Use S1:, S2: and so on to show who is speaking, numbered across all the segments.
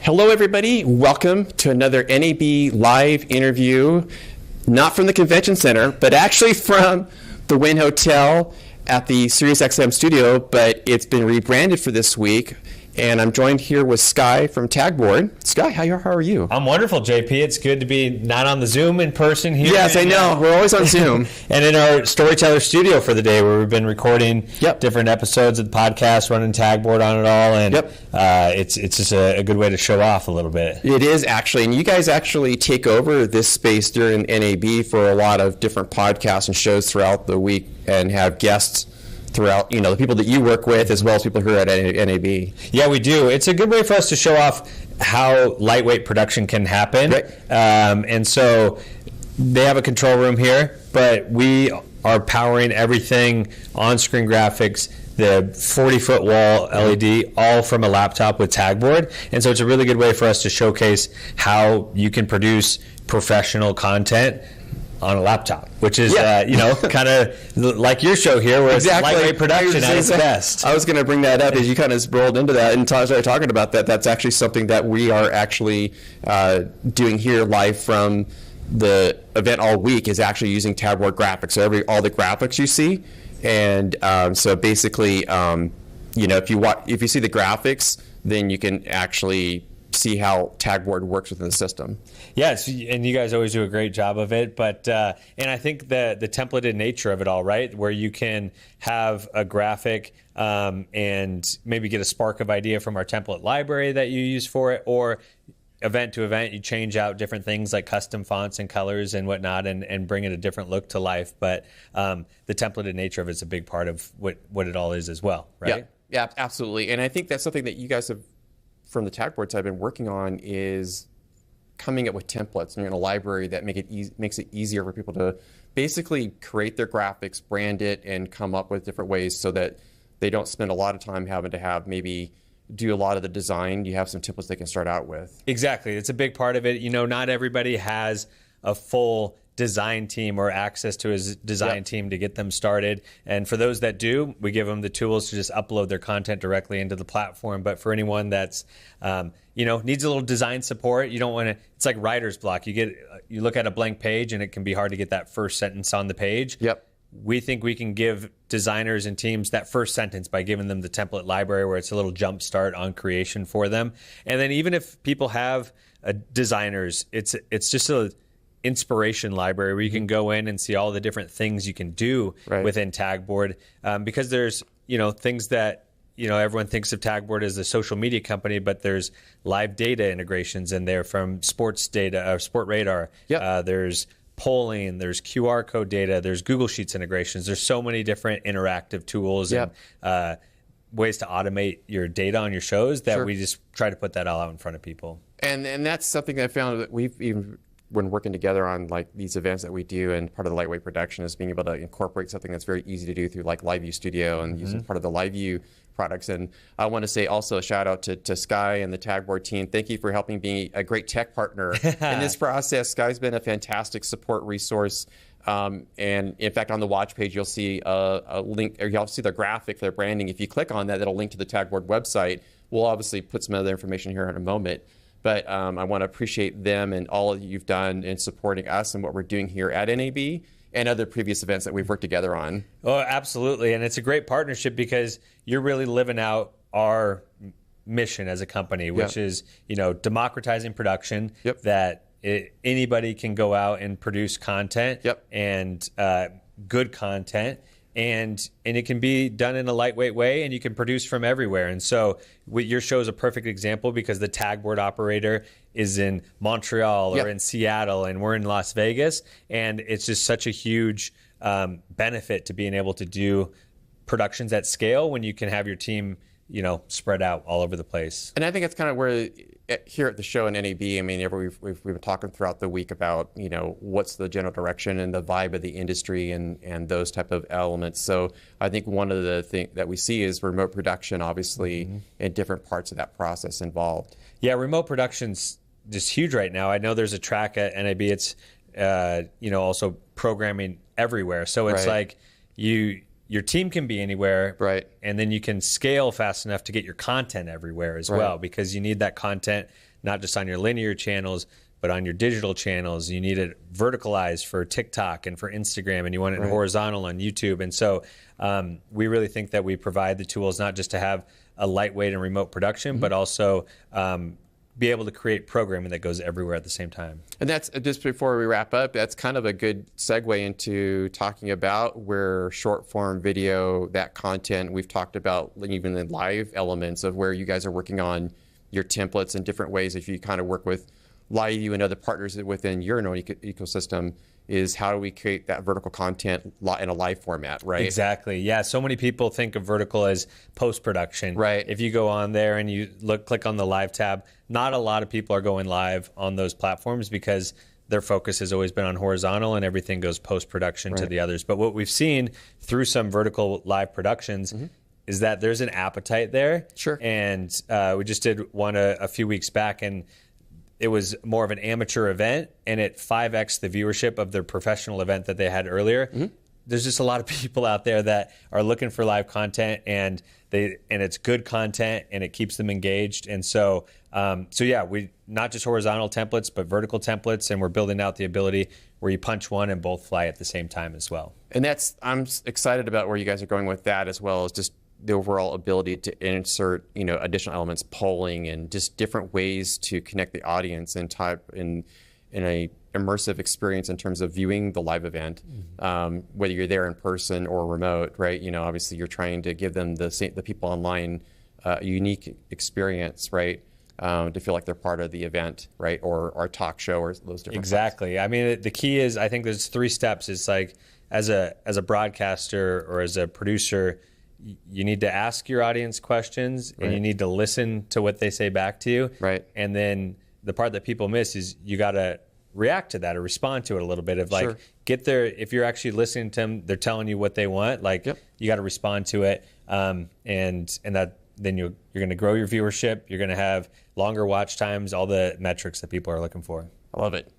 S1: Hello, everybody. Welcome to another NAB live interview, not from the convention center, but actually from the Wynn Hotel at the SiriusXM studio, but it's been rebranded for this week. And I'm joined here with Sky from Tagboard. Sky, how are you?
S2: I'm wonderful, JP. It's good to be not on the Zoom in person here.
S1: Yes, I know. We're always on Zoom.
S2: And in our Storyteller studio for the day, where we've been recording different episodes of the podcast, running Tagboard on it all. And it's just a good way to show off a little bit.
S1: It is, actually. And you guys actually take over this space during NAB for a lot of different podcasts and shows throughout the week and have guests throughout, the people that you work with, as well as people who are at NAB.
S2: Yeah, we do. It's a good way for us to show off how lightweight production can happen.
S1: Right.
S2: And so they have a control room here, but we are powering everything, on-screen graphics, the 40-foot wall LED, all from a laptop with Tagboard. And so it's a really good way for us to showcase how you can produce professional content on a laptop, which is, kind of like your show here, where it's lightweight production at its best.
S1: I was going to bring that up as you kind of rolled into that and started talking about that. That's actually something that we are actually doing here live from the event all week, is actually using Tagboard graphics. So all the graphics you see, and so basically, if you see the graphics, then you can actually see how Tagboard works within the system.
S2: Yes, and you guys always do a great job of it. But and I think the templated nature of it all, right, where you can have a graphic and maybe get a spark of idea from our template library that you use for it, or event to event, you change out different things like custom fonts and colors and whatnot, and bring it a different look to life. But the templated nature of it is a big part of what it all is as well, right?
S1: Yeah, absolutely. And I think that's something that you guys have, from the Tagboard side, been working on, is coming up with templates and in a library that makes it easier for people to basically create their graphics, brand it, and come up with different ways so that they don't spend a lot of time having to maybe do a lot of the design. You have some templates they can start out with.
S2: Exactly. It's a big part of it. Not everybody has a full design team or access to his design team to get them started. And for those that do, we give them the tools to just upload their content directly into the platform. But for anyone that's, needs a little design support, you don't want to, it's like writer's block. You look at a blank page and it can be hard to get that first sentence on the page.
S1: Yep.
S2: We think we can give designers and teams that first sentence by giving them the template library, where it's a little jump start on creation for them. And then even if people have designers, it's just a inspiration library where you can go in and see all the different things you can do within Tagboard, because there's things that everyone thinks of Tagboard as a social media company, but there's live data integrations in there from sports data or Sport Radar. There's polling, there's QR code data, there's Google Sheets integrations. There's so many different interactive tools and ways to automate your data on your shows that we just try to put that all out in front of people.
S1: And that's something that I found that we've even, when working together on like these events that we do, and part of the lightweight production is being able to incorporate something that's very easy to do through like LiveView Studio and using part of the LiveView products. And I want to say also a shout out to Sky and the Tagboard team. Thank you for helping be a great tech partner in this process. Sky's been a fantastic support resource. And in fact, on the watch page, you'll see a link, or you'll see the graphic for their branding. If you click on that, it'll link to the Tagboard website. We'll obviously put some other information here in a moment. But I want to appreciate them and all that you've done in supporting us and what we're doing here at NAB and other previous events that we've worked together on.
S2: Oh, absolutely. And it's a great partnership because you're really living out our mission as a company, which is, democratizing production, that anybody can go out and produce content and good content. And it can be done in a lightweight way, and you can produce from everywhere. And so your show is a perfect example because the Tagboard operator is in Montreal or in Seattle, and we're in Las Vegas. And it's just such a huge benefit to being able to do productions at scale when you can have your team, spread out all over the place.
S1: And I think that's kind of where here at the show in NAB, I mean, we've been talking throughout the week about, what's the general direction and the vibe of the industry and those type of elements. So I think one of the things that we see is remote production, obviously, and different parts of that process involved.
S2: Yeah, remote production's just huge right now. I know there's a track at NAB. It's, also programming everywhere. So it's like your team can be anywhere, and then you can scale fast enough to get your content everywhere as well, because you need that content not just on your linear channels, but on your digital channels. You need it verticalized for TikTok and for Instagram, and you want it horizontal on YouTube. And so we really think that we provide the tools not just to have a lightweight and remote production, but also be able to create programming that goes everywhere at the same time.
S1: And that's, just before we wrap up, that's kind of a good segue into talking about where short form video, that content we've talked about, even the live elements of where you guys are working on your templates in different ways. If you kind of work with LiveView and other partners within your own ecosystem, is how do we create that vertical content in a live format, right?
S2: Exactly. Yeah. So many people think of vertical as post-production.
S1: Right.
S2: If you go on there and you click on the live tab, not a lot of people are going live on those platforms because their focus has always been on horizontal and everything goes post-production to the others. But what we've seen through some vertical live productions is that there's an appetite there.
S1: Sure.
S2: And we just did one a few weeks back, and it was more of an amateur event, and it 5x the viewership of their professional event that they had earlier. There's just a lot of people out there that are looking for live content, and it's good content, and it keeps them engaged. And so yeah, we not just horizontal templates, but vertical templates, and we're building out the ability where you punch one and both fly at the same time as well.
S1: And I'm excited about where you guys are going with that, as well as just the overall ability to insert, additional elements, polling, and just different ways to connect the audience and type in a immersive experience in terms of viewing the live event, whether you're there in person or remote, right? Obviously you're trying to give them the people online a unique experience, right? To feel like they're part of the event, right? Or our talk show, or those different
S2: Exactly.
S1: Parts.
S2: I mean, the key is, I think there's 3 steps. It's like, as a broadcaster or as a producer, you need to ask your audience questions, and you need to listen to what they say back to you.
S1: Right.
S2: And then the part that people miss is you got to react to that or respond to it a little bit. Of like, get there. If you're actually listening to them, they're telling you what they want. Like, you got to respond to it, and that then you're going to grow your viewership. You're going to have longer watch times, all the metrics that people are looking for.
S1: I love it.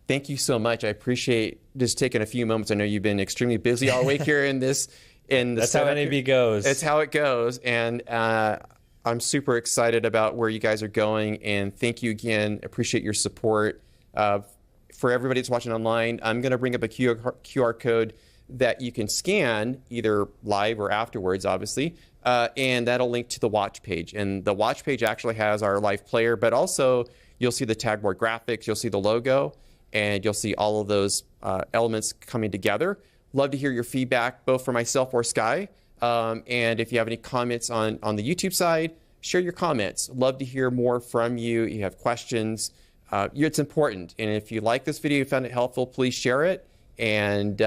S1: Thank you so much. I appreciate just taking a few moments. I know you've been extremely busy all week here in this.
S2: That's how NAB goes.
S1: It's how it goes. And I'm super excited about where you guys are going. And thank you again. Appreciate your support. For everybody that's watching online, I'm going to bring up a QR code that you can scan either live or afterwards, obviously. And that'll link to the watch page. And the watch page actually has our live player, but also you'll see the tagboard graphics, you'll see the logo, and you'll see all of those elements coming together. Love to hear your feedback, both for myself or Sky. And if you have any comments on the YouTube side, share your comments. Love to hear more from you. You have questions. It's important. And if you like this video, you found it helpful, please share it and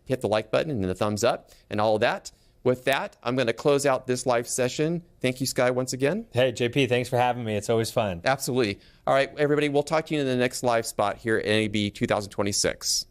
S1: hit the like button and the thumbs up and all of that. With that, I'm going to close out this live session. Thank you, Sky, once again.
S2: Hey, JP, thanks for having me. It's always fun.
S1: Absolutely. All right, everybody, we'll talk to you in the next live spot here at NAB 2026.